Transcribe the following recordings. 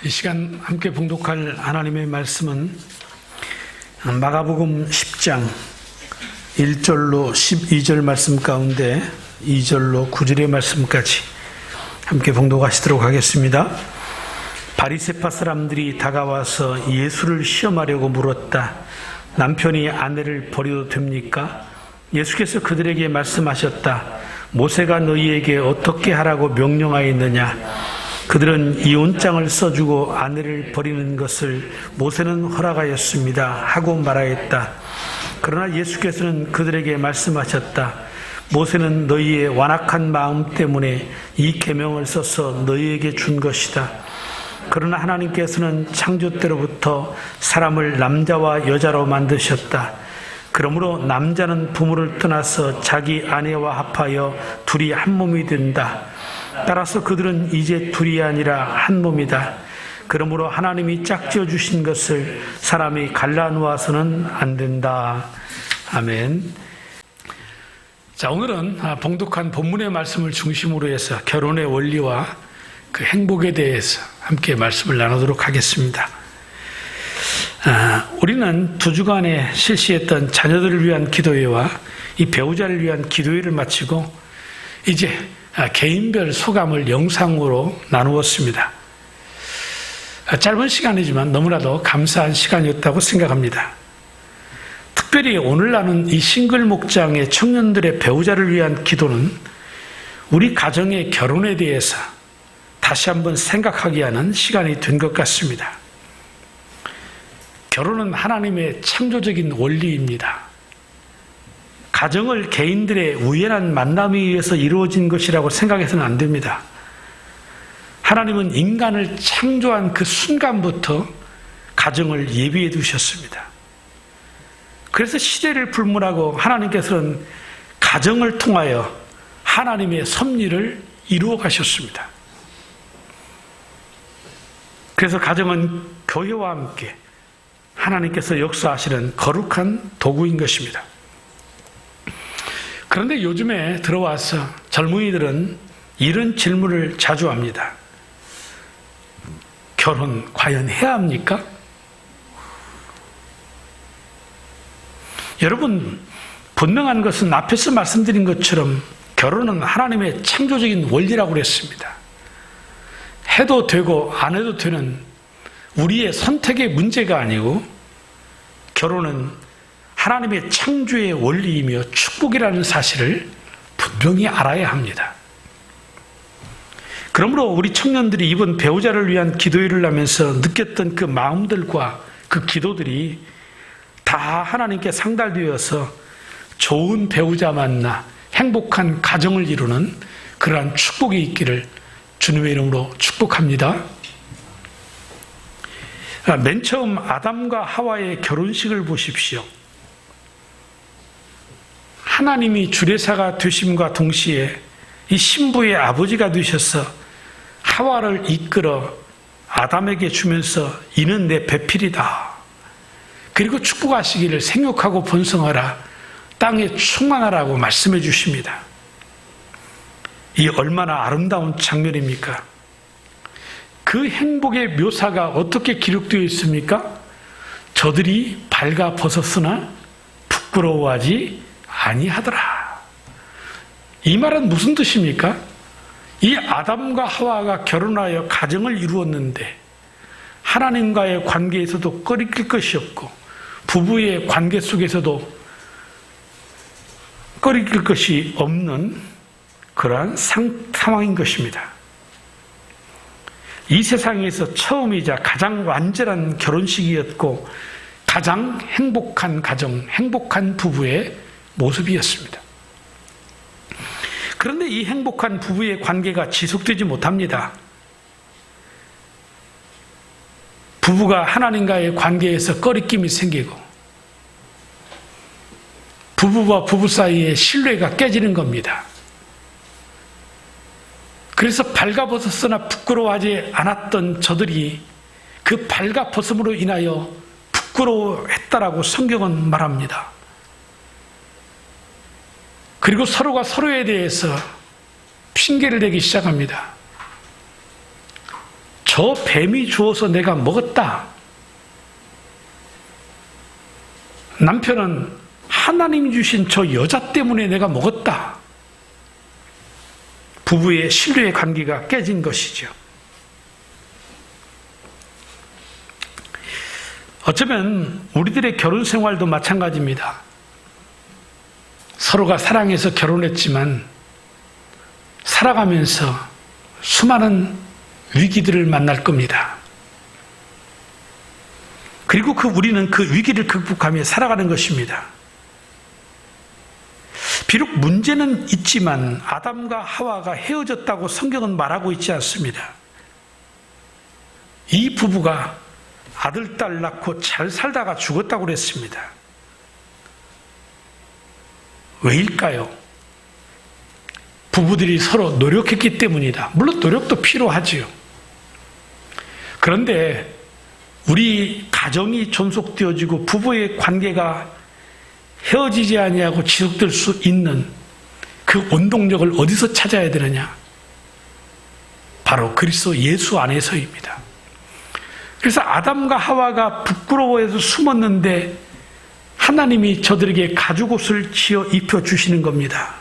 이 시간 함께 봉독할 하나님의 말씀은 마가복음 10장 1절로 12절 말씀 가운데 2절로 9절의 말씀까지 함께 봉독하시도록 하겠습니다. 바리새파 사람들이 다가와서 예수를 시험하려고 물었다. 남편이 아내를 버려도 됩니까? 예수께서 그들에게 말씀하셨다. 모세가 너희에게 어떻게 하라고 명령하였느냐? 그들은 이혼장을 써주고 아내를 버리는 것을 모세는 허락하였습니다 하고 말하였다. 그러나 예수께서는 그들에게 말씀하셨다. 모세는 너희의 완악한 마음 때문에 이 계명을 써서 너희에게 준 것이다. 그러나 하나님께서는 창조 때로부터 사람을 남자와 여자로 만드셨다. 그러므로 남자는 부모를 떠나서 자기 아내와 합하여 둘이 한 몸이 된다. 따라서 그들은 이제 둘이 아니라 한 몸이다. 그러므로 하나님이 짝지어 주신 것을 사람이 갈라놓아서는 안 된다. 아멘. 자, 오늘은 봉독한 본문의 말씀을 중심으로 해서 결혼의 원리와 그 행복에 대해서 함께 말씀을 나누도록 하겠습니다. 우리는 두 주간에 실시했던 자녀들을 위한 기도회와 이 배우자를 위한 기도회를 마치고 이제 개인별 소감을 영상으로 나누었습니다. 짧은 시간이지만 너무나도 감사한 시간이었다고 생각합니다. 특별히 오늘 나눈 이 싱글 목장의 청년들의 배우자를 위한 기도는 우리 가정의 결혼에 대해서 다시 한번 생각하게 하는 시간이 된 것 같습니다. 결혼은 하나님의 창조적인 원리입니다. 가정을 개인들의 우연한 만남에 의해서 이루어진 것이라고 생각해서는 안 됩니다. 하나님은 인간을 창조한 그 순간부터 가정을 예비해 두셨습니다. 그래서 시대를 불문하고 하나님께서는 가정을 통하여 하나님의 섭리를 이루어 가셨습니다. 그래서 가정은 교회와 함께 하나님께서 역사하시는 거룩한 도구인 것입니다. 그런데 요즘에 들어와서 젊은이들은 이런 질문을 자주 합니다. 결혼 과연 해야 합니까? 여러분, 분명한 것은 앞에서 말씀드린 것처럼 결혼은 하나님의 창조적인 원리라고 그랬습니다. 해도 되고 안 해도 되는 우리의 선택의 문제가 아니고 결혼은 하나님의 창조의 원리이며 축복이라는 사실을 분명히 알아야 합니다. 그러므로 우리 청년들이 이번 배우자를 위한 기도회를 하면서 느꼈던 그 마음들과 그 기도들이 다 하나님께 상달되어서 좋은 배우자 만나 행복한 가정을 이루는 그러한 축복이 있기를 주님의 이름으로 축복합니다. 맨 처음 아담과 하와의 결혼식을 보십시오. 하나님이 주례사가 되심과 동시에 이 신부의 아버지가 되셔서 하와를 이끌어 아담에게 주면서 이는 내 배필이다. 그리고 축복하시기를 생육하고 번성하라. 땅에 충만하라고 말씀해 주십니다. 이 얼마나 아름다운 장면입니까? 그 행복의 묘사가 어떻게 기록되어 있습니까? 저들이 발가 벗었으나 부끄러워하지 아니하더라. 이 말은 무슨 뜻입니까? 이 아담과 하와가 결혼하여 가정을 이루었는데 하나님과의 관계에서도 꺼리낄 것이 없고 부부의 관계 속에서도 꺼리낄 것이 없는 그러한 상황인 것입니다. 이 세상에서 처음이자 가장 완전한 결혼식이었고 가장 행복한 가정, 행복한 부부의 모습이었습니다. 그런데 이 행복한 부부의 관계가 지속되지 못합니다. 부부가 하나님과의 관계에서 꺼리낌이 생기고 부부와 부부 사이의 신뢰가 깨지는 겁니다. 그래서 발가벗었으나 부끄러워하지 않았던 저들이 그 발가벗음으로 인하여 부끄러워했다라고 성경은 말합니다. 그리고 서로가 서로에 대해서 핑계를 대기 시작합니다. 저 뱀이 주어서 내가 먹었다. 남편은 하나님이 주신 저 여자 때문에 내가 먹었다. 부부의 신뢰의 관계가 깨진 것이죠. 어쩌면 우리들의 결혼 생활도 마찬가지입니다. 서로가 사랑해서 결혼했지만 살아가면서 수많은 위기들을 만날 겁니다. 그리고 우리는 그 위기를 극복하며 살아가는 것입니다. 비록 문제는 있지만 아담과 하와가 헤어졌다고 성경은 말하고 있지 않습니다. 이 부부가 아들, 딸 낳고 잘 살다가 죽었다고 그랬습니다. 왜일까요? 부부들이 서로 노력했기 때문이다. 물론 노력도 필요하지요. 그런데 우리 가정이 존속되어지고 부부의 관계가 헤어지지 아니하고 지속될 수 있는 그 원동력을 어디서 찾아야 되느냐? 바로 그리스도 예수 안에서입니다. 그래서 아담과 하와가 부끄러워해서 숨었는데 하나님이 저들에게 가죽옷을 지어 입혀주시는 겁니다.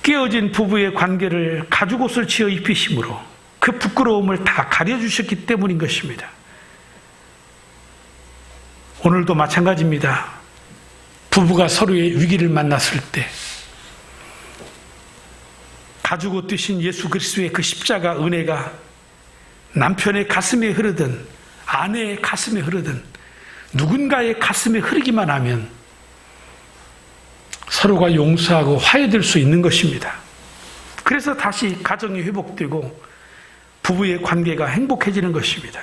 깨어진 부부의 관계를 가죽옷을 지어 입히심으로 그 부끄러움을 다 가려주셨기 때문인 것입니다. 오늘도 마찬가지입니다. 부부가 서로의 위기를 만났을 때 가죽옷 되신 예수 그리스도의 그 십자가 은혜가 남편의 가슴에 흐르든 아내의 가슴에 흐르든 누군가의 가슴에 흐르기만 하면 서로가 용서하고 화해될 수 있는 것입니다. 그래서 다시 가정이 회복되고 부부의 관계가 행복해지는 것입니다.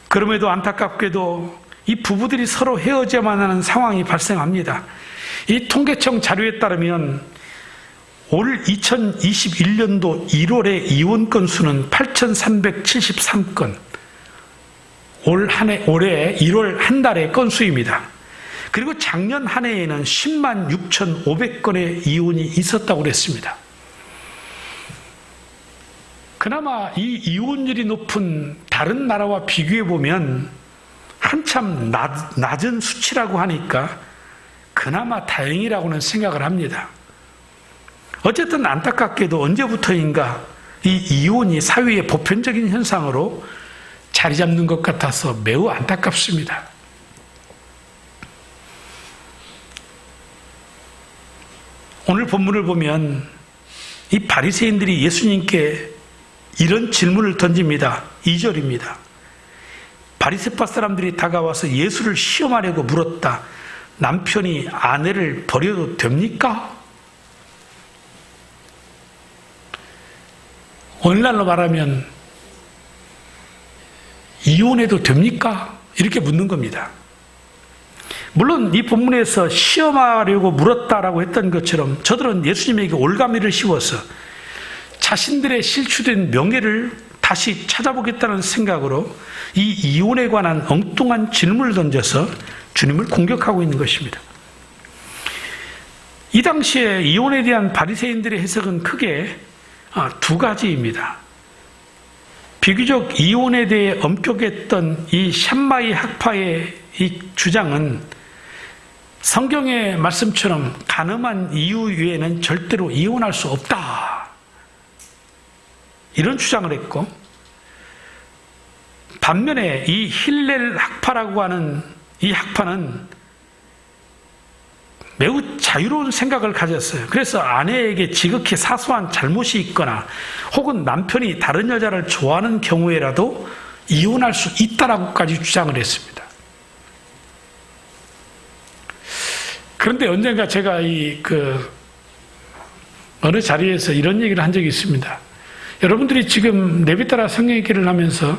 그럼에도 안타깝게도 이 부부들이 서로 헤어져야만 하는 상황이 발생합니다. 이 통계청 자료에 따르면 올 2021년도 1월의 이혼 건수는 8,373건, 올해 1월 한 달의 건수입니다. 그리고 작년 한 해에는 10만 6,500건의 이혼이 있었다고 그랬습니다. 그나마 이 이혼율이 높은 다른 나라와 비교해 보면 한참 낮은 수치라고 하니까 그나마 다행이라고는 생각을 합니다. 어쨌든 안타깝게도 언제부터인가 이 이혼이 사회의 보편적인 현상으로 자리 잡는 것 같아서 매우 안타깝습니다. 오늘 본문을 보면 이 바리새인들이 예수님께 이런 질문을 던집니다. 2절입니다. 바리새파 사람들이 다가와서 예수를 시험하려고 물었다. 남편이 아내를 버려도 됩니까? 오늘날로 말하면 이혼해도 됩니까? 이렇게 묻는 겁니다. 물론 이 본문에서 시험하려고 물었다라고 했던 것처럼 저들은 예수님에게 올가미를 씌워서 자신들의 실추된 명예를 다시 찾아보겠다는 생각으로 이 이혼에 관한 엉뚱한 질문을 던져서 주님을 공격하고 있는 것입니다. 이 당시에 이혼에 대한 바리새인들의 해석은 크게 두 가지입니다. 비교적 이혼에 대해 엄격했던 이 샴마이 학파의 이 주장은 성경의 말씀처럼 간음한 이유 외에는 절대로 이혼할 수 없다. 이런 주장을 했고, 반면에 이 힐렐 학파라고 하는 이 학파는 매우 자유로운 생각을 가졌어요. 그래서 아내에게 지극히 사소한 잘못이 있거나 혹은 남편이 다른 여자를 좋아하는 경우에라도 이혼할 수 있다라고까지 주장을 했습니다. 그런데 언젠가 제가 어느 자리에서 이런 얘기를 한 적이 있습니다. 여러분들이 지금 내비따라 성경 읽기를 하면서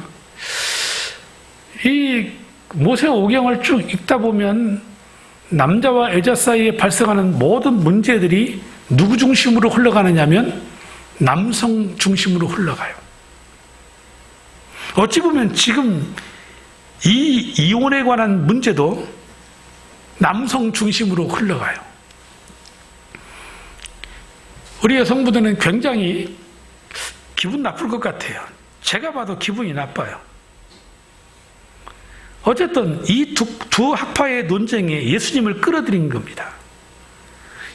이 모세 오경을 쭉 읽다 보면 남자와 여자 사이에 발생하는 모든 문제들이 누구 중심으로 흘러가느냐면 남성 중심으로 흘러가요. 어찌 보면 지금 이 이혼에 관한 문제도 남성 중심으로 흘러가요. 우리 여성분들은 굉장히 기분 나쁠 것 같아요. 제가 봐도 기분이 나빠요. 어쨌든 이 두 학파의 논쟁에 예수님을 끌어들인 겁니다.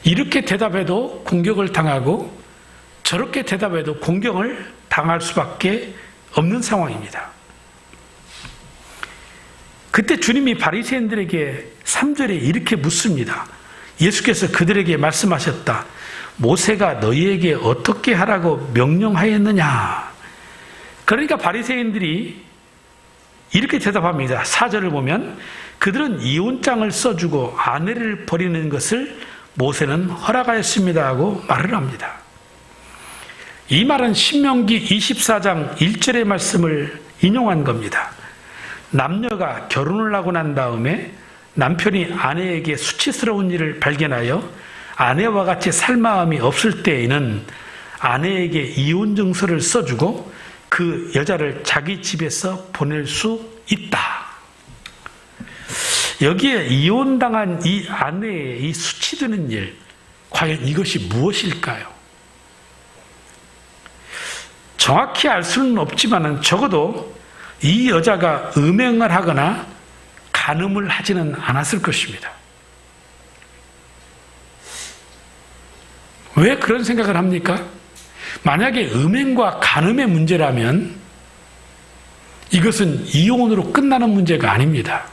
이렇게 대답해도 공격을 당하고 저렇게 대답해도 공격을 당할 수밖에 없는 상황입니다. 그때 주님이 바리새인들에게 3절에 이렇게 묻습니다. 예수께서 그들에게 말씀하셨다. 모세가 너희에게 어떻게 하라고 명령하였느냐? 그러니까 바리새인들이 이렇게 대답합니다. 4절을 보면 그들은 이혼장을 써주고 아내를 버리는 것을 모세는 허락하였습니다 하고 말을 합니다. 이 말은 신명기 24장 1절의 말씀을 인용한 겁니다. 남녀가 결혼을 하고 난 다음에 남편이 아내에게 수치스러운 일을 발견하여 아내와 같이 살 마음이 없을 때에는 아내에게 이혼 증서를 써주고 그 여자를 자기 집에서 보낼 수 있다. 여기에 이혼당한 이 아내의 이 수치드는 일, 과연 이것이 무엇일까요? 정확히 알 수는 없지만 적어도 이 여자가 음행을 하거나 간음을 하지는 않았을 것입니다. 왜 그런 생각을 합니까? 만약에 음행과 간음의 문제라면 이것은 이혼으로 끝나는 문제가 아닙니다.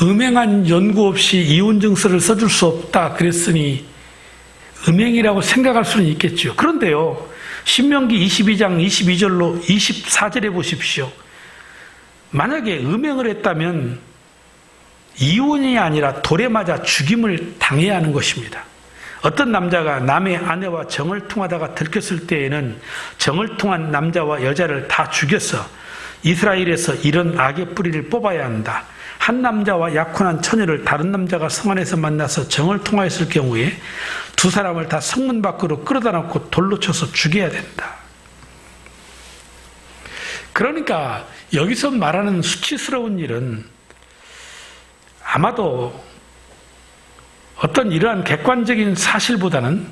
음행한 연고 없이 이혼 증서를 써줄 수 없다 그랬으니 음행이라고 생각할 수는 있겠죠. 그런데요, 신명기 22장 22절로 24절에 보십시오. 만약에 음행을 했다면 이혼이 아니라 돌에 맞아 죽임을 당해야 하는 것입니다. 어떤 남자가 남의 아내와 정을 통하다가 들켰을 때에는 정을 통한 남자와 여자를 다 죽여서 이스라엘에서 이런 악의 뿌리를 뽑아야 한다. 한 남자와 약혼한 처녀를 다른 남자가 성 안에서 만나서 정을 통하였을 경우에 두 사람을 다 성문 밖으로 끌어다 놓고 돌로 쳐서 죽여야 된다. 그러니까 여기서 말하는 수치스러운 일은 아마도 어떤 이러한 객관적인 사실보다는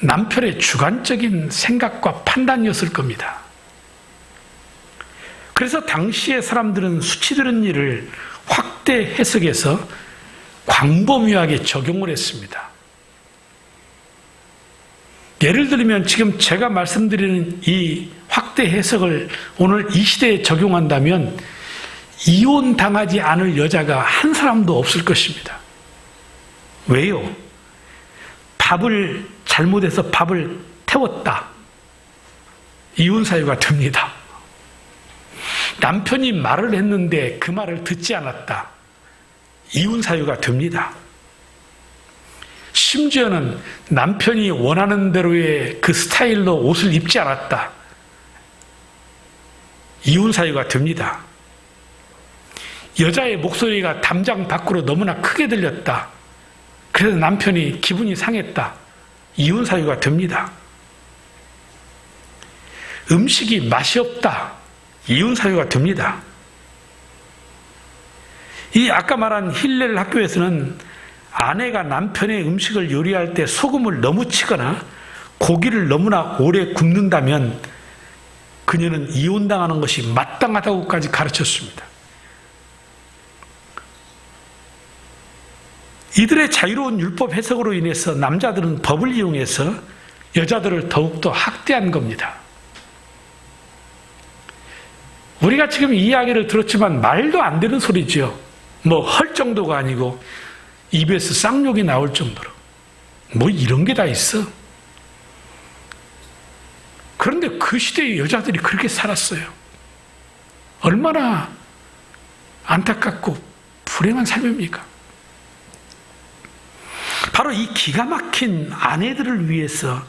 남편의 주관적인 생각과 판단이었을 겁니다. 그래서 당시의 사람들은 수치들은 일을 확대 해석해서 광범위하게 적용을 했습니다. 예를 들면 지금 제가 말씀드리는 이 확대 해석을 오늘 이 시대에 적용한다면 이혼당하지 않을 여자가 한 사람도 없을 것입니다. 왜요? 밥을 잘못해서 밥을 태웠다. 이혼 사유가 됩니다. 남편이 말을 했는데 그 말을 듣지 않았다. 이혼 사유가 됩니다. 심지어는 남편이 원하는 대로의 그 스타일로 옷을 입지 않았다. 이혼 사유가 됩니다. 여자의 목소리가 담장 밖으로 너무나 크게 들렸다. 그래서 남편이 기분이 상했다. 이혼 사유가 됩니다. 음식이 맛이 없다. 이혼 사유가 됩니다. 이 아까 말한 힐렐 학교에서는 아내가 남편의 음식을 요리할 때 소금을 너무 치거나 고기를 너무나 오래 굽는다면 그녀는 이혼당하는 것이 마땅하다고까지 가르쳤습니다. 이들의 자유로운 율법 해석으로 인해서 남자들은 법을 이용해서 여자들을 더욱더 학대한 겁니다. 우리가 지금 이 이야기를 들었지만 말도 안 되는 소리죠. 뭐 헐 정도가 아니고 입에서 쌍욕이 나올 정도로. 뭐 이런 게 다 있어. 그런데 그 시대의 여자들이 그렇게 살았어요. 얼마나 안타깝고 불행한 삶입니까? 바로 이 기가 막힌 아내들을 위해서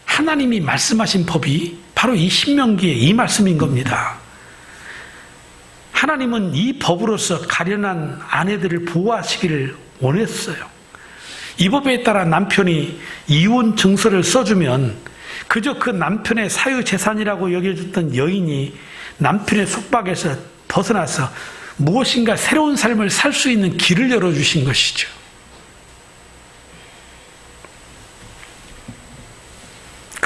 하나님이 말씀하신 법이 바로 이 신명기의 이 말씀인 겁니다. 하나님은 이 법으로서 가련한 아내들을 보호하시기를 원했어요. 이 법에 따라 남편이 이혼 증서를 써주면 그저 그 남편의 사유재산이라고 여겨졌던 여인이 남편의 속박에서 벗어나서 무엇인가 새로운 삶을 살 수 있는 길을 열어주신 것이죠.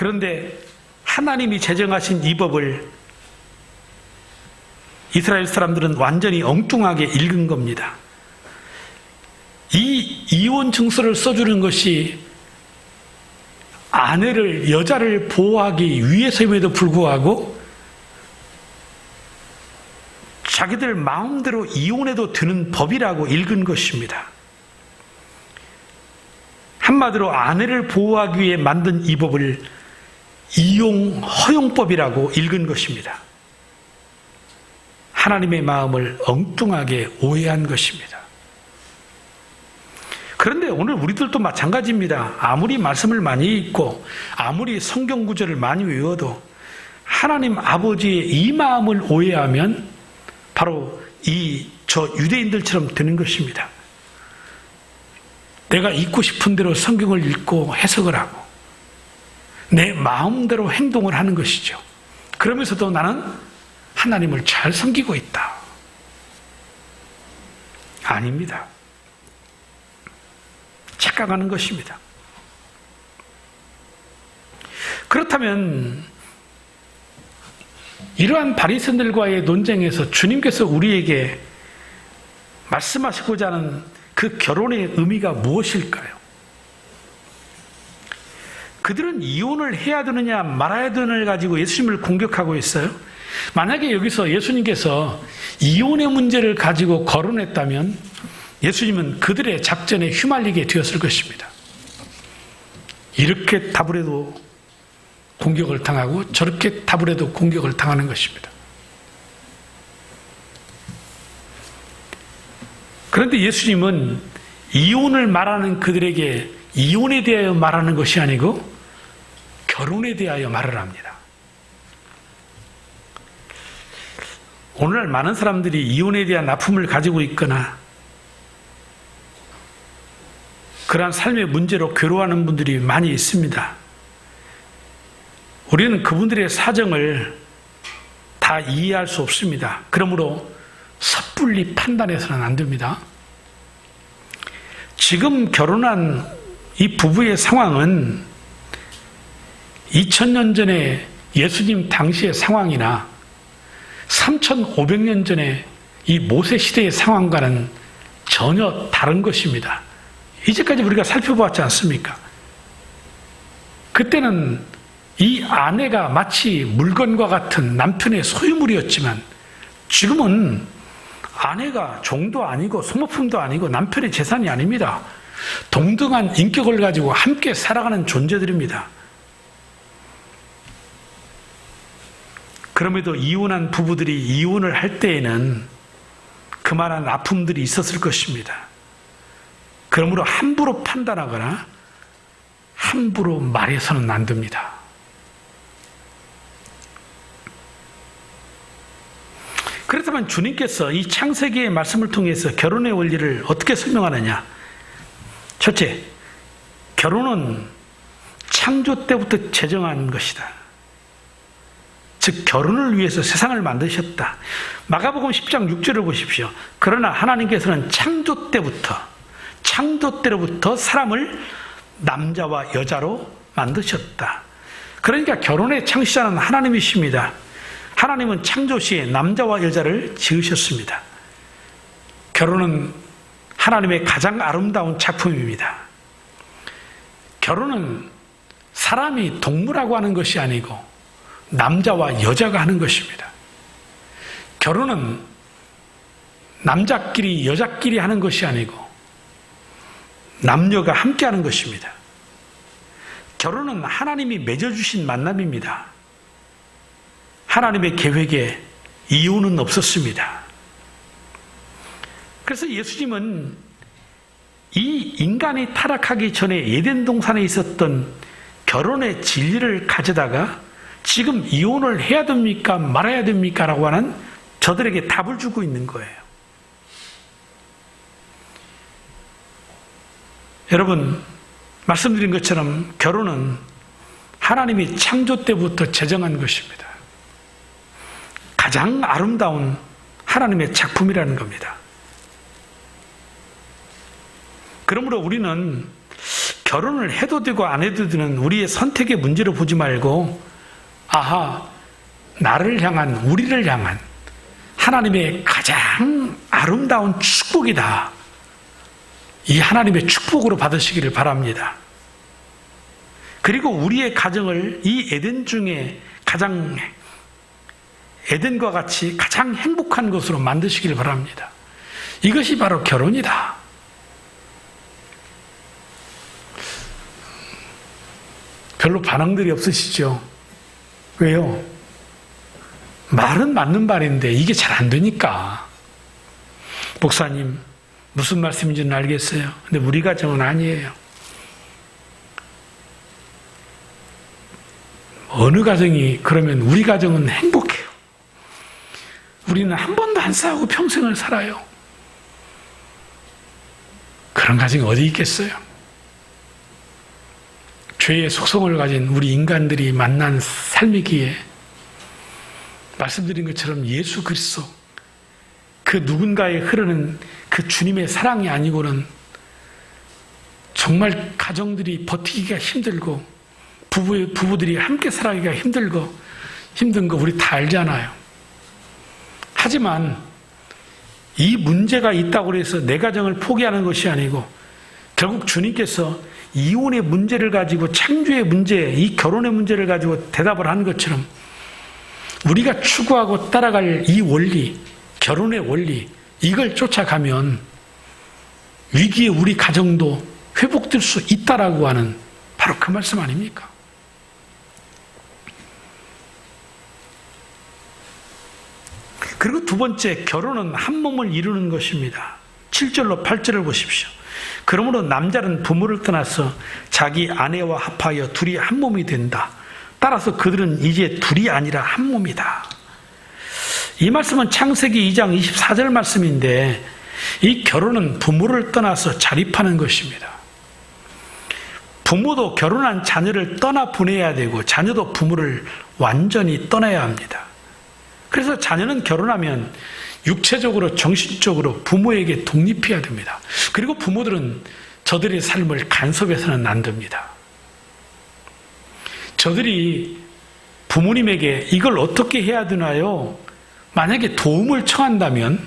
그런데 하나님이 제정하신 이 법을 이스라엘 사람들은 완전히 엉뚱하게 읽은 겁니다. 이 이혼 증서를 써주는 것이 여자를 보호하기 위해서임에도 불구하고 자기들 마음대로 이혼해도 되는 법이라고 읽은 것입니다. 한마디로 아내를 보호하기 위해 만든 이 법을 이용 허용법이라고 읽은 것입니다. 하나님의 마음을 엉뚱하게 오해한 것입니다. 그런데 오늘 우리들도 마찬가지입니다. 아무리 말씀을 많이 읽고 아무리 성경 구절을 많이 외워도 하나님 아버지의 이 마음을 오해하면 바로 저 유대인들처럼 되는 것입니다. 내가 읽고 싶은 대로 성경을 읽고 해석을 하고 내 마음대로 행동을 하는 것이죠. 그러면서도 나는 하나님을 잘 섬기고 있다. 아닙니다. 착각하는 것입니다. 그렇다면 이러한 바리새인들과의 논쟁에서 주님께서 우리에게 말씀하시고자 하는 그 결혼의 의미가 무엇일까요? 그들은 이혼을 해야 되느냐 말아야 되느냐를 가지고 예수님을 공격하고 있어요. 만약에 여기서 예수님께서 이혼의 문제를 가지고 거론했다면 예수님은 그들의 작전에 휘말리게 되었을 것입니다. 이렇게 답을 해도 공격을 당하고 저렇게 답을 해도 공격을 당하는 것입니다. 그런데 예수님은 이혼을 말하는 그들에게 이혼에 대하여 말하는 것이 아니고 결혼에 대하여 말을 합니다. 오늘날 많은 사람들이 이혼에 대한 아픔을 가지고 있거나 그러한 삶의 문제로 괴로워하는 분들이 많이 있습니다. 우리는 그분들의 사정을 다 이해할 수 없습니다. 그러므로 섣불리 판단해서는 안 됩니다. 지금 결혼한 이 부부의 상황은 2000년 전에 예수님 당시의 상황이나 3500년 전에 이 모세 시대의 상황과는 전혀 다른 것입니다. 이제까지 우리가 살펴보았지 않습니까? 그때는 이 아내가 마치 물건과 같은 남편의 소유물이었지만 지금은 아내가 종도 아니고 소모품도 아니고 남편의 재산이 아닙니다. 동등한 인격을 가지고 함께 살아가는 존재들입니다. 그럼에도 이혼한 부부들이 이혼을 할 때에는 그만한 아픔들이 있었을 것입니다. 그러므로 함부로 판단하거나 함부로 말해서는 안 됩니다. 그렇다면 주님께서 이 창세기의 말씀을 통해서 결혼의 원리를 어떻게 설명하느냐? 첫째, 결혼은 창조 때부터 제정한 것이다. 즉 결혼을 위해서 세상을 만드셨다. 마가복음 10장 6절을 보십시오. 그러나 하나님께서는 창조 때로부터 사람을 남자와 여자로 만드셨다. 그러니까 결혼의 창시자는 하나님이십니다. 하나님은 창조 시에 남자와 여자를 지으셨습니다. 결혼은 하나님의 가장 아름다운 작품입니다. 결혼은 사람이 동물하고 하는 것이 아니고 남자와 여자가 하는 것입니다. 결혼은 남자끼리 여자끼리 하는 것이 아니고 남녀가 함께 하는 것입니다. 결혼은 하나님이 맺어주신 만남입니다. 하나님의 계획에 이혼은 없었습니다. 그래서 예수님은 이 인간이 타락하기 전에 에덴 동산에 있었던 결혼의 진리를 가져다가 지금 이혼을 해야 됩니까? 말아야 됩니까? 라고 하는 저들에게 답을 주고 있는 거예요. 여러분, 말씀드린 것처럼 결혼은 하나님이 창조 때부터 제정한 것입니다. 가장 아름다운 하나님의 작품이라는 겁니다. 그러므로 우리는 결혼을 해도 되고 안 해도 되는 우리의 선택의 문제로 보지 말고, 아하, 나를 향한, 우리를 향한 하나님의 가장 아름다운 축복이다. 이 하나님의 축복으로 받으시기를 바랍니다. 그리고 우리의 가정을 이 에덴 중에 가장, 에덴과 같이 가장 행복한 것으로 만드시기를 바랍니다. 이것이 바로 결혼이다. 별로 반응들이 없으시죠? 왜요? 말은 맞는 말인데 이게 잘 안 되니까. 목사님, 무슨 말씀인지는 알겠어요. 근데 우리 가정은 아니에요. 어느 가정이 그러면 우리 가정은 행복해요. 우리는 한 번도 안 싸우고 평생을 살아요. 그런 가정이 어디 있겠어요? 죄의 속성을 가진 우리 인간들이 만난 삶이기에 말씀드린 것처럼 예수 그리스도 그 누군가에 흐르는 그 주님의 사랑이 아니고는 정말 가정들이 버티기가 힘들고 부부들이 함께 살아가기가 힘든 거 우리 다 알잖아요. 하지만 이 문제가 있다고 해서 내 가정을 포기하는 것이 아니고 결국 주님께서 이혼의 문제를 가지고 창조의 문제, 이 결혼의 문제를 가지고 대답을 하는 것처럼 우리가 추구하고 따라갈 이 원리, 결혼의 원리, 이걸 쫓아가면 위기에 우리 가정도 회복될 수 있다라고 하는 바로 그 말씀 아닙니까? 그리고 두 번째, 결혼은 한 몸을 이루는 것입니다. 7절로 8절을 보십시오. 그러므로 남자는 부모를 떠나서 자기 아내와 합하여 둘이 한 몸이 된다. 따라서 그들은 이제 둘이 아니라 한 몸이다. 이 말씀은 창세기 2장 24절 말씀인데 이 결혼은 부모를 떠나서 자립하는 것입니다. 부모도 결혼한 자녀를 떠나 보내야 되고 자녀도 부모를 완전히 떠나야 합니다. 그래서 자녀는 결혼하면 육체적으로 정신적으로 부모에게 독립해야 됩니다. 그리고 부모들은 저들의 삶을 간섭해서는 안 됩니다. 저들이 부모님에게 이걸 어떻게 해야 되나요? 만약에 도움을 청한다면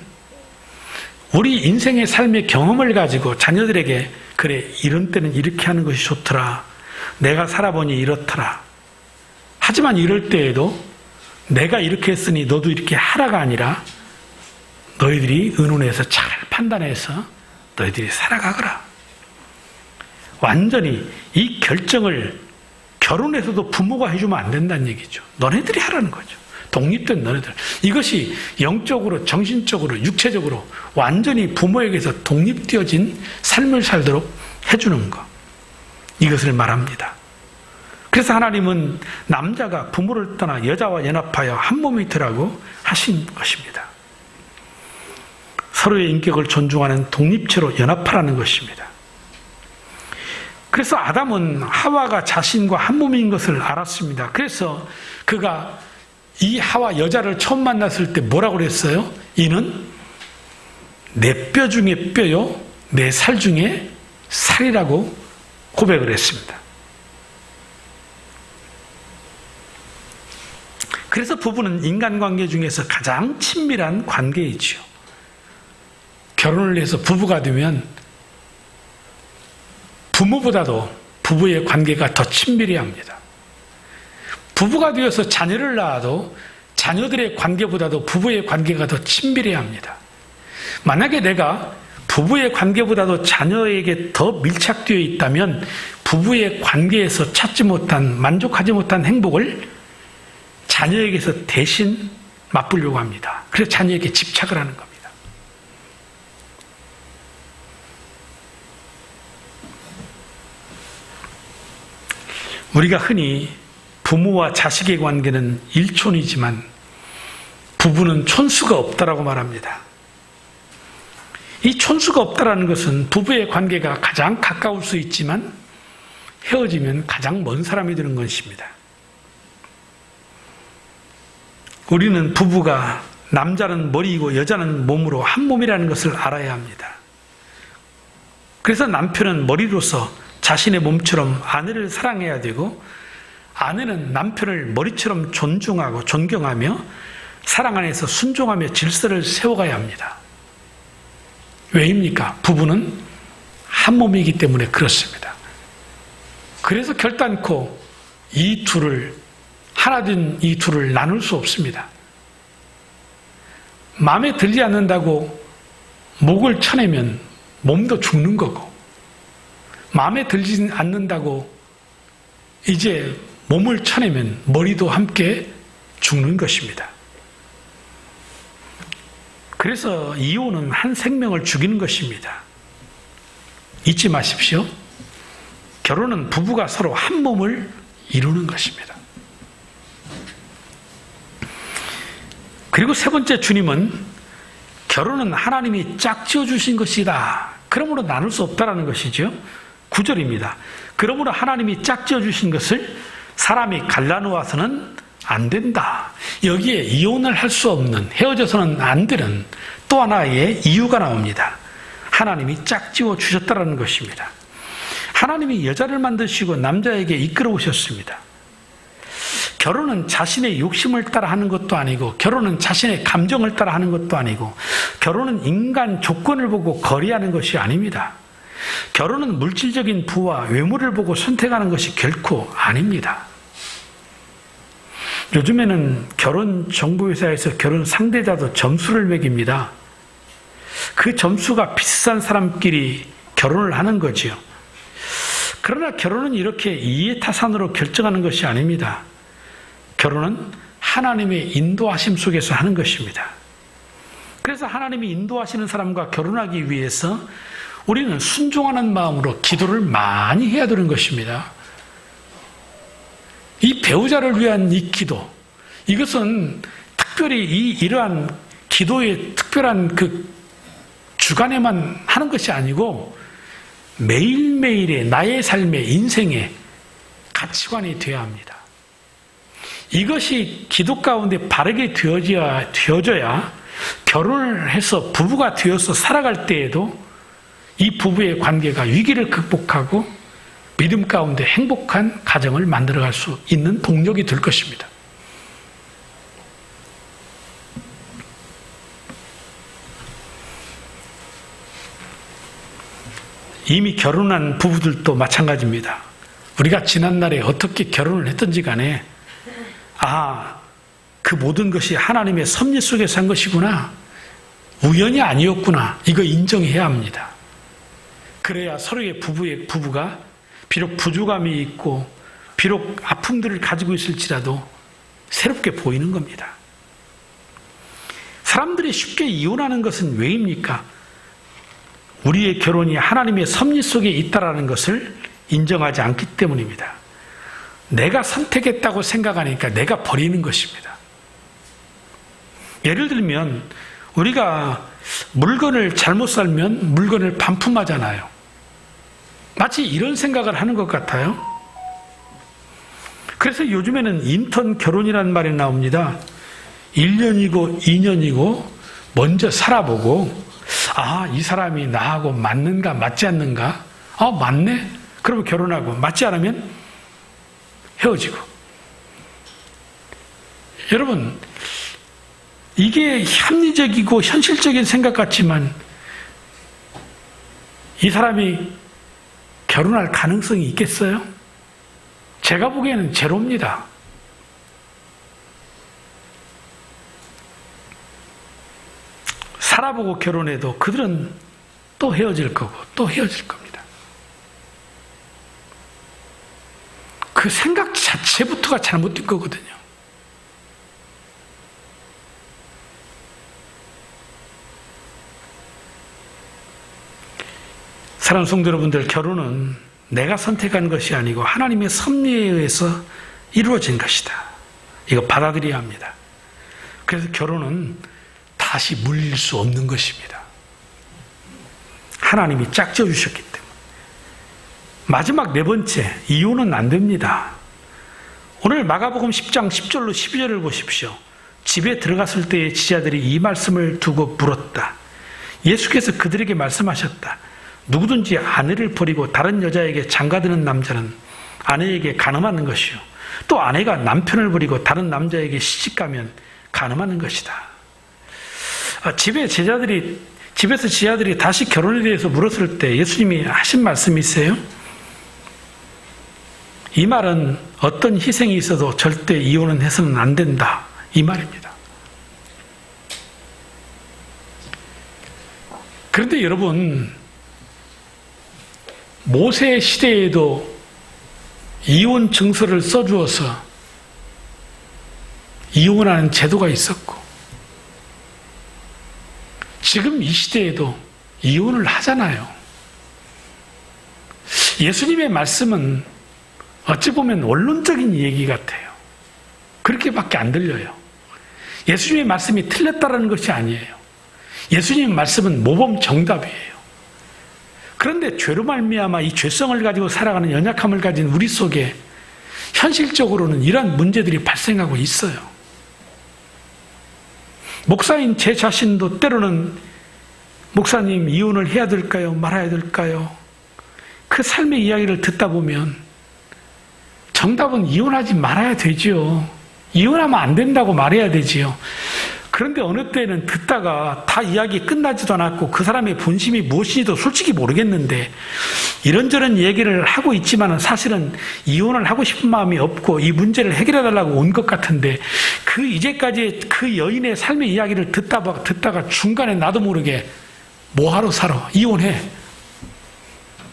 우리 인생의 삶의 경험을 가지고 자녀들에게 그래, 이런 때는 이렇게 하는 것이 좋더라. 내가 살아보니 이렇더라. 하지만 이럴 때에도 내가 이렇게 했으니 너도 이렇게 하라가 아니라 너희들이 의논해서 잘 판단해서 너희들이 살아가거라. 완전히 이 결정을 결혼에서도 부모가 해주면 안 된다는 얘기죠. 너네들이 하라는 거죠. 독립된 너네들. 이것이 영적으로, 정신적으로, 육체적으로 완전히 부모에게서 독립되어진 삶을 살도록 해주는 것. 이것을 말합니다. 그래서 하나님은 남자가 부모를 떠나 여자와 연합하여 한 몸이 되라고 하신 것입니다. 서로의 인격을 존중하는 독립체로 연합하라는 것입니다. 그래서 아담은 하와가 자신과 한 몸인 것을 알았습니다. 그래서 그가 이 하와 여자를 처음 만났을 때 뭐라고 그랬어요? 이는 내 뼈 중에 뼈요, 내 살 중에 살이라고 고백을 했습니다. 그래서 부부는 인간관계 중에서 가장 친밀한 관계이지요. 결혼을 해서 부부가 되면 부모보다도 부부의 관계가 더 친밀해야 합니다. 부부가 되어서 자녀를 낳아도 자녀들의 관계보다도 부부의 관계가 더 친밀해야 합니다. 만약에 내가 부부의 관계보다도 자녀에게 더 밀착되어 있다면 부부의 관계에서 찾지 못한, 만족하지 못한 행복을 자녀에게서 대신 맛보려고 합니다. 그래서 자녀에게 집착을 하는 겁니다. 우리가 흔히 부모와 자식의 관계는 일촌이지만 부부는 촌수가 없다라고 말합니다. 이 촌수가 없다라는 것은 부부의 관계가 가장 가까울 수 있지만 헤어지면 가장 먼 사람이 되는 것입니다. 우리는 부부가 남자는 머리이고 여자는 몸으로 한 몸이라는 것을 알아야 합니다. 그래서 남편은 머리로서 자신의 몸처럼 아내를 사랑해야 되고, 아내는 남편을 머리처럼 존중하고 존경하며 사랑 안에서 순종하며 질서를 세워가야 합니다. 왜입니까? 부부는 한 몸이기 때문에 그렇습니다. 그래서 결단코 하나 된 이 둘을 나눌 수 없습니다. 마음에 들지 않는다고 목을 쳐내면 몸도 죽는 거고, 마음에 들지 않는다고 이제 몸을 쳐내면 머리도 함께 죽는 것입니다. 그래서 이혼은 한 생명을 죽이는 것입니다. 잊지 마십시오. 결혼은 부부가 서로 한 몸을 이루는 것입니다. 그리고 세 번째, 주님은 결혼은 하나님이 짝지어 주신 것이다. 그러므로 나눌 수 없다라는 것이죠. 9절입니다. 그러므로 하나님이 짝지어 주신 것을 사람이 갈라놓아서는 안 된다. 여기에 이혼을 할 수 없는, 헤어져서는 안 되는 또 하나의 이유가 나옵니다. 하나님이 짝지어 주셨다라는 것입니다. 하나님이 여자를 만드시고 남자에게 이끌어 오셨습니다. 결혼은 자신의 욕심을 따라 하는 것도 아니고, 결혼은 자신의 감정을 따라 하는 것도 아니고, 결혼은 인간 조건을 보고 거래하는 것이 아닙니다. 결혼은 물질적인 부와 외모를 보고 선택하는 것이 결코 아닙니다. 요즘에는 결혼 정보회사에서 결혼 상대자도 점수를 매깁니다. 그 점수가 비싼 사람끼리 결혼을 하는 거지요. 그러나 결혼은 이렇게 이해타산으로 결정하는 것이 아닙니다. 결혼은 하나님의 인도하심 속에서 하는 것입니다. 그래서 하나님이 인도하시는 사람과 결혼하기 위해서 우리는 순종하는 마음으로 기도를 많이 해야 되는 것입니다. 이 배우자를 위한 이 기도, 이것은 특별히 이러한 기도의 특별한 그 주간에만 하는 것이 아니고 매일매일의 나의 삶의 인생의 가치관이 되어야 합니다. 이것이 기도 가운데 바르게 되어져야 결혼을 해서 부부가 되어서 살아갈 때에도 이 부부의 관계가 위기를 극복하고 믿음 가운데 행복한 가정을 만들어갈 수 있는 동력이 될 것입니다. 이미 결혼한 부부들도 마찬가지입니다. 우리가 지난날에 어떻게 결혼을 했든지 간에 그 모든 것이 하나님의 섭리 속에서 한 것이구나, 우연이 아니었구나, 이거 인정해야 합니다. 그래야 서로의 부부가 비록 부족함이 있고 비록 아픔들을 가지고 있을지라도 새롭게 보이는 겁니다. 사람들이 쉽게 이혼하는 것은 왜입니까? 우리의 결혼이 하나님의 섭리 속에 있다라는 것을 인정하지 않기 때문입니다. 내가 선택했다고 생각하니까 내가 버리는 것입니다. 예를 들면 우리가 물건을 잘못 살면 물건을 반품하잖아요. 마치 이런 생각을 하는 것 같아요. 그래서 요즘에는 인턴 결혼이라는 말이 나옵니다. 1년이고 2년이고 먼저 살아보고 이 사람이 나하고 맞는가 맞지 않는가, 맞네? 그러면 결혼하고, 맞지 않으면 헤어지고. 여러분, 이게 합리적이고 현실적인 생각 같지만 이 사람이 결혼할 가능성이 있겠어요? 제가 보기에는 제로입니다. 살아보고 결혼해도 그들은 또 헤어질 거고 또 헤어질 겁니다. 그 생각 자체부터가 잘못된 거거든요. 사랑하는 성도 여러분들, 결혼은 내가 선택한 것이 아니고 하나님의 섭리에 의해서 이루어진 것이다. 이거 받아들여야 합니다. 그래서 결혼은 다시 물릴 수 없는 것입니다. 하나님이 짝지어 주셨기 때문에. 마지막 네 번째, 이혼은 안 됩니다. 오늘 마가복음 10장 10절로 12절을 보십시오. 집에 들어갔을 때의 지자들이 이 말씀을 두고 물었다. 예수께서 그들에게 말씀하셨다. 누구든지 아내를 버리고 다른 여자에게 장가드는 남자는 아내에게 간음하는 것이요. 또 아내가 남편을 버리고 다른 남자에게 시집가면 간음하는 것이다. 집에서 제자들이 다시 결혼에 대해서 물었을 때 예수님이 하신 말씀이 있어요. 이 말은 어떤 희생이 있어도 절대 이혼은 해서는 안 된다. 이 말입니다. 그런데 여러분, 모세 시대에도 이혼 증서를 써주어서 이혼하는 제도가 있었고, 지금 이 시대에도 이혼을 하잖아요. 예수님의 말씀은 어찌 보면 원론적인 얘기 같아요. 그렇게밖에 안 들려요. 예수님의 말씀이 틀렸다는 것이 아니에요. 예수님의 말씀은 모범 정답이에요. 그런데 죄로 말미암아 이 죄성을 가지고 살아가는 연약함을 가진 우리 속에 현실적으로는 이러한 문제들이 발생하고 있어요. 목사인 제 자신도 때로는 목사님 이혼을 해야 될까요? 말아야 될까요? 그 삶의 이야기를 듣다 보면 정답은 이혼하지 말아야 되지요. 이혼하면 안 된다고 말해야 되지요. 그런데 어느 때는 듣다가 다 이야기 끝나지도 않았고 그 사람의 본심이 무엇인지도 솔직히 모르겠는데 이런저런 얘기를 하고 있지만 사실은 이혼을 하고 싶은 마음이 없고 이 문제를 해결해달라고 온 것 같은데 그 이제까지 그 여인의 삶의 이야기를 듣다가 중간에 나도 모르게 뭐하러 살아? 이혼해.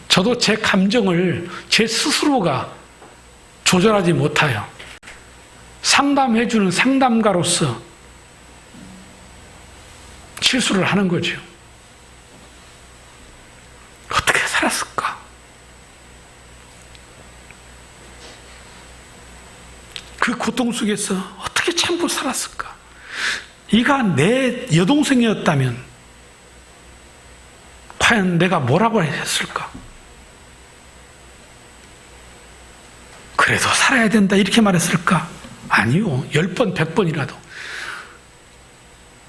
저도 제 감정을 제 스스로가 조절하지 못해요. 상담해주는 상담가로서 실수를 하는 거죠. 어떻게 살았을까? 그 고통 속에서 어떻게 참고 살았을까? 이가 내 여동생이었다면 과연 내가 뭐라고 했을까? 그래도 살아야 된다 이렇게 말했을까? 아니요. 10번, 100번이라도.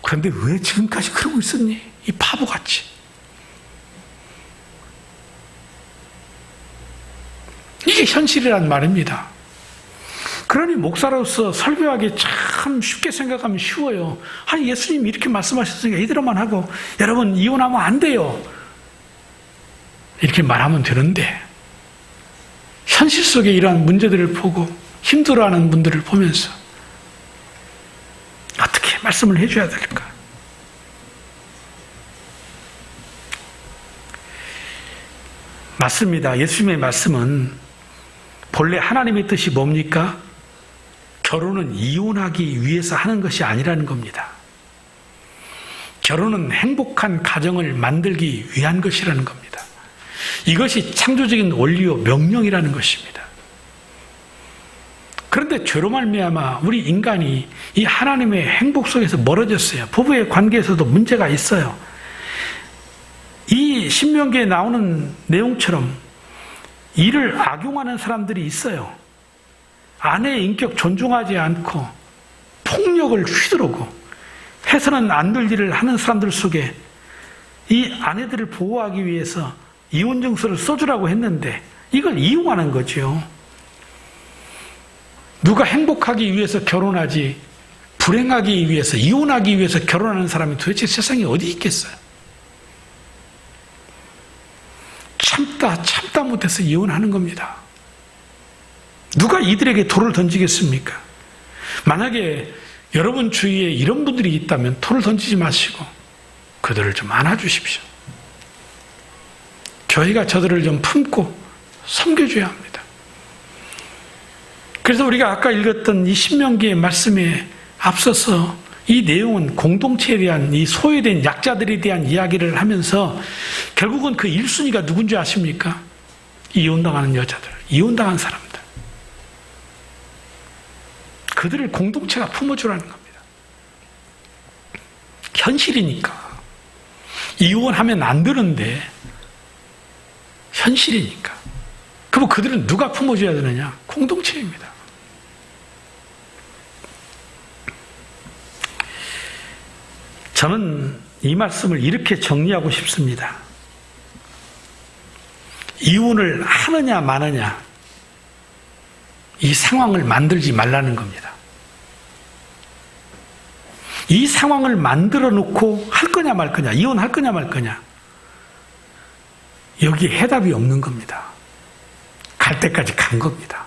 그런데 왜 지금까지 그러고 있었니? 이 바보같이. 이게 현실이란 말입니다. 그러니 목사로서 설교하기 참 쉽게 생각하면 쉬워요. 아니 예수님이 이렇게 말씀하셨으니까 이대로만 하고 여러분 이혼하면 안 돼요. 이렇게 말하면 되는데 현실 속에 이러한 문제들을 보고 힘들어하는 분들을 보면서 어떻게 말씀을 해줘야 될까? 맞습니다. 예수님의 말씀은 본래 하나님의 뜻이 뭡니까? 결혼은 이혼하기 위해서 하는 것이 아니라는 겁니다. 결혼은 행복한 가정을 만들기 위한 것이라는 겁니다. 이것이 창조적인 원리요 명령이라는 것입니다. 그런데 죄로 말미암아 우리 인간이 이 하나님의 행복 속에서 멀어졌어요. 부부의 관계에서도 문제가 있어요. 이 신명기에 나오는 내용처럼 이를 악용하는 사람들이 있어요. 아내의 인격 존중하지 않고 폭력을 휘두르고 해서는 안 될 일을 하는 사람들 속에 이 아내들을 보호하기 위해서 이혼 증서를 써주라고 했는데 이걸 이용하는 거죠. 누가 행복하기 위해서 결혼하지 불행하기 위해서 이혼하기 위해서 결혼하는 사람이 도대체 세상에 어디 있겠어요? 참다 못해서 이혼하는 겁니다. 누가 이들에게 돌을 던지겠습니까? 만약에 여러분 주위에 이런 분들이 있다면 돌을 던지지 마시고 그들을 좀 안아주십시오. 교회가 저들을 좀 품고 섬겨줘야 합니다. 그래서 우리가 아까 읽었던 이 신명기의 말씀에 앞서서 이 내용은 공동체에 대한 이 소외된 약자들에 대한 이야기를 하면서 결국은 그 1순위가 누군지 아십니까? 이혼당하는 여자들, 이혼당한 사람들. 그들을 공동체가 품어주라는 겁니다. 현실이니까. 이혼하면 안 되는데 현실이니까. 그럼 그들은 누가 품어줘야 되느냐? 공동체입니다. 저는 이 말씀을 이렇게 정리하고 싶습니다. 이혼을 하느냐 마느냐, 이 상황을 만들지 말라는 겁니다. 이 상황을 만들어 놓고 할 거냐 말 거냐, 이혼할 거냐 말 거냐, 여기에 해답이 없는 겁니다. 갈 때까지 간 겁니다.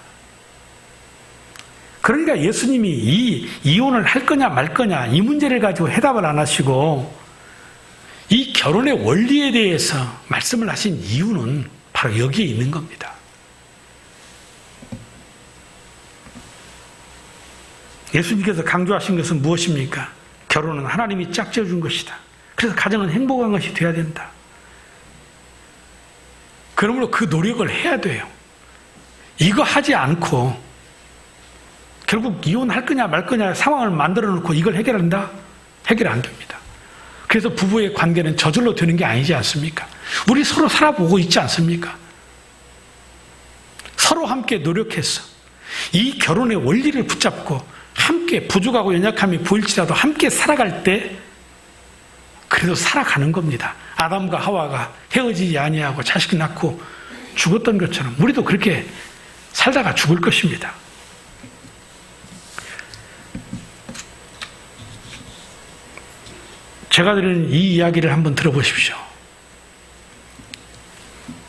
그러니까 예수님이 이 이혼을 할 거냐 말 거냐 이 문제를 가지고 해답을 안 하시고 이 결혼의 원리에 대해서 말씀을 하신 이유는 바로 여기에 있는 겁니다. 예수님께서 강조하신 것은 무엇입니까? 결혼은 하나님이 짝지어준 것이다. 그래서 가정은 행복한 것이 되어야 된다. 그러므로 그 노력을 해야 돼요. 이거 하지 않고 결국 이혼할 거냐 말 거냐 상황을 만들어 놓고 이걸 해결한다? 해결 안 됩니다. 그래서 부부의 관계는 저절로 되는 게 아니지 않습니까? 우리 서로 살아보고 있지 않습니까? 서로 함께 노력해서 이 결혼의 원리를 붙잡고 함께 부족하고 연약함이 보일지라도 함께 살아갈 때 그래도 살아가는 겁니다. 아담과 하와가 헤어지지 아니하고 자식 낳고 죽었던 것처럼 우리도 그렇게 살다가 죽을 것입니다. 제가 드리는 이 이야기를 한번 들어보십시오.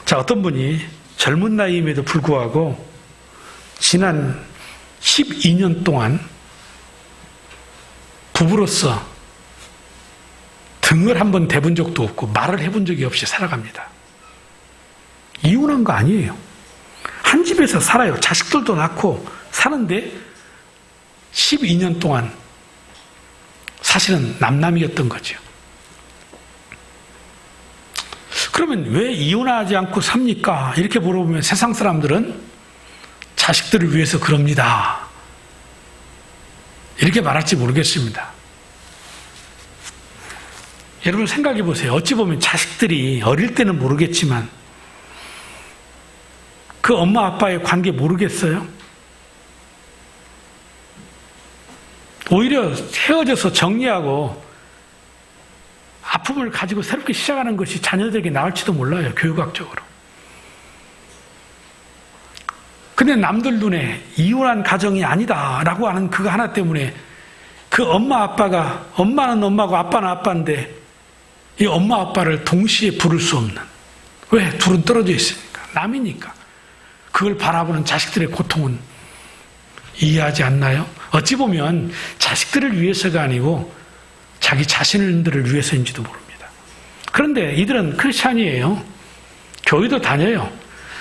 자, 어떤 분이 젊은 나이임에도 불구하고 지난 12년 동안 부부로서 등을 한번 대본 적도 없고 말을 해본 적이 없이 살아갑니다. 이혼한 거 아니에요. 한 집에서 살아요. 자식들도 낳고 사는데 12년 동안 사실은 남남이었던 거죠. 그러면 왜 이혼하지 않고 삽니까? 이렇게 물어보면 세상 사람들은 자식들을 위해서 그럽니다. 이렇게 말할지 모르겠습니다. 여러분 생각해 보세요. 어찌 보면 자식들이 어릴 때는 모르겠지만 그 엄마 아빠의 관계 모르겠어요? 오히려 헤어져서 정리하고 아픔을 가지고 새롭게 시작하는 것이 자녀들에게 나을지도 몰라요. 교육학적으로. 근데 남들 눈에 이혼한 가정이 아니다라고 하는 그거 하나 때문에 그 엄마 아빠가 엄마는 엄마고 아빠는 아빠인데 이 엄마 아빠를 동시에 부를 수 없는, 왜? 둘은 떨어져 있으니까, 남이니까. 그걸 바라보는 자식들의 고통은 이해하지 않나요? 어찌 보면 자식들을 위해서가 아니고 자기 자신들을 위해서인지도 모릅니다. 그런데 이들은 크리스찬이에요. 교회도 다녀요.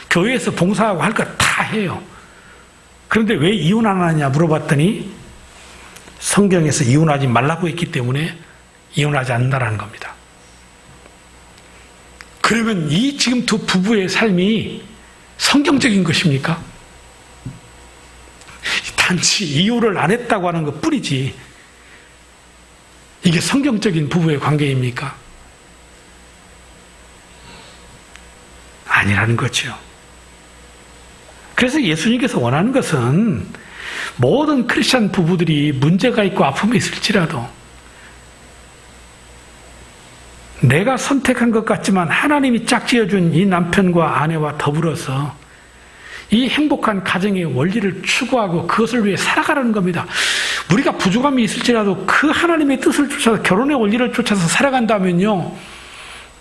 교회에서 봉사하고 할 거 다 해요. 그런데 왜 이혼 안 하냐 물어봤더니 성경에서 이혼하지 말라고 했기 때문에 이혼하지 않는다라는 겁니다. 그러면 이 지금 두 부부의 삶이 성경적인 것입니까? 단지 이혼을 안 했다고 하는 것 뿐이지 이게 성경적인 부부의 관계입니까? 아니라는 거죠. 그래서 예수님께서 원하는 것은 모든 크리스찬 부부들이 문제가 있고 아픔이 있을지라도 내가 선택한 것 같지만 하나님이 짝지어준 이 남편과 아내와 더불어서 이 행복한 가정의 원리를 추구하고 그것을 위해 살아가라는 겁니다. 우리가 부족함이 있을지라도 그 하나님의 뜻을 쫓아서 결혼의 원리를 쫓아서 살아간다면요,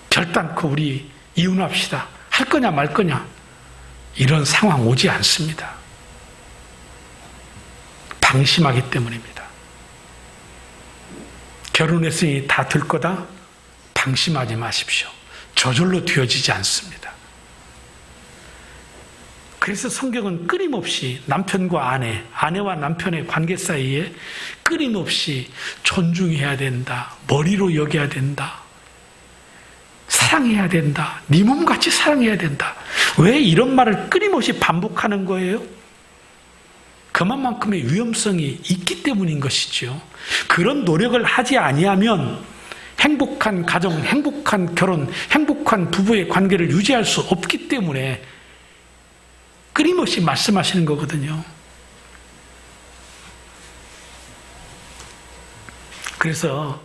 결단코 우리 이혼합시다. 할 거냐 말 거냐 이런 상황 오지 않습니다. 방심하기 때문입니다. 결혼했으니 다 될 거다? 방심하지 마십시오. 저절로 되어지지 않습니다. 그래서 성경은 끊임없이 남편과 아내와 남편의 관계 사이에 끊임없이 존중해야 된다. 머리로 여겨야 된다. 사랑해야 된다. 네 몸같이 사랑해야 된다. 왜 이런 말을 끊임없이 반복하는 거예요? 그만큼의 위험성이 있기 때문인 것이죠. 그런 노력을 하지 아니하면 행복한 가정, 행복한 결혼, 행복한 부부의 관계를 유지할 수 없기 때문에 끊임없이 말씀하시는 거거든요. 그래서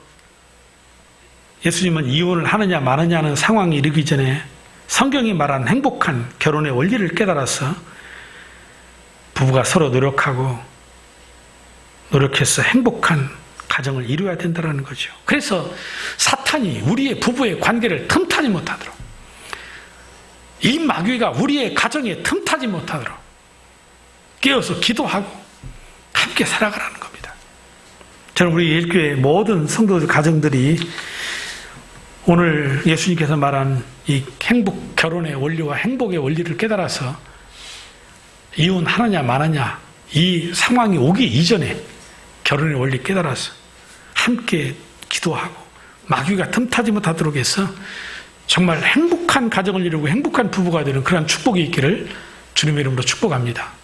예수님은 이혼을 하느냐 마느냐 하는 상황이 이르기 전에 성경이 말한 행복한 결혼의 원리를 깨달아서 부부가 서로 노력해서 행복한 가정을 이루어야 된다는 거죠. 그래서 사탄이 우리의 부부의 관계를 틈타지 못하도록, 이 마귀가 우리의 가정에 틈타지 못하도록 깨어서 기도하고 함께 살아가라는 겁니다. 저는 우리 예일교회 모든 성도들 가정들이 오늘 예수님께서 말한 이 행복, 결혼의 원리와 행복의 원리를 깨달아서 이혼하느냐 마느냐 이 상황이 오기 이전에 결혼의 원리 깨달아서 함께 기도하고 마귀가 틈타지 못하도록 해서 정말 행복한 가정을 이루고 행복한 부부가 되는 그런 축복이 있기를 주님의 이름으로 축복합니다.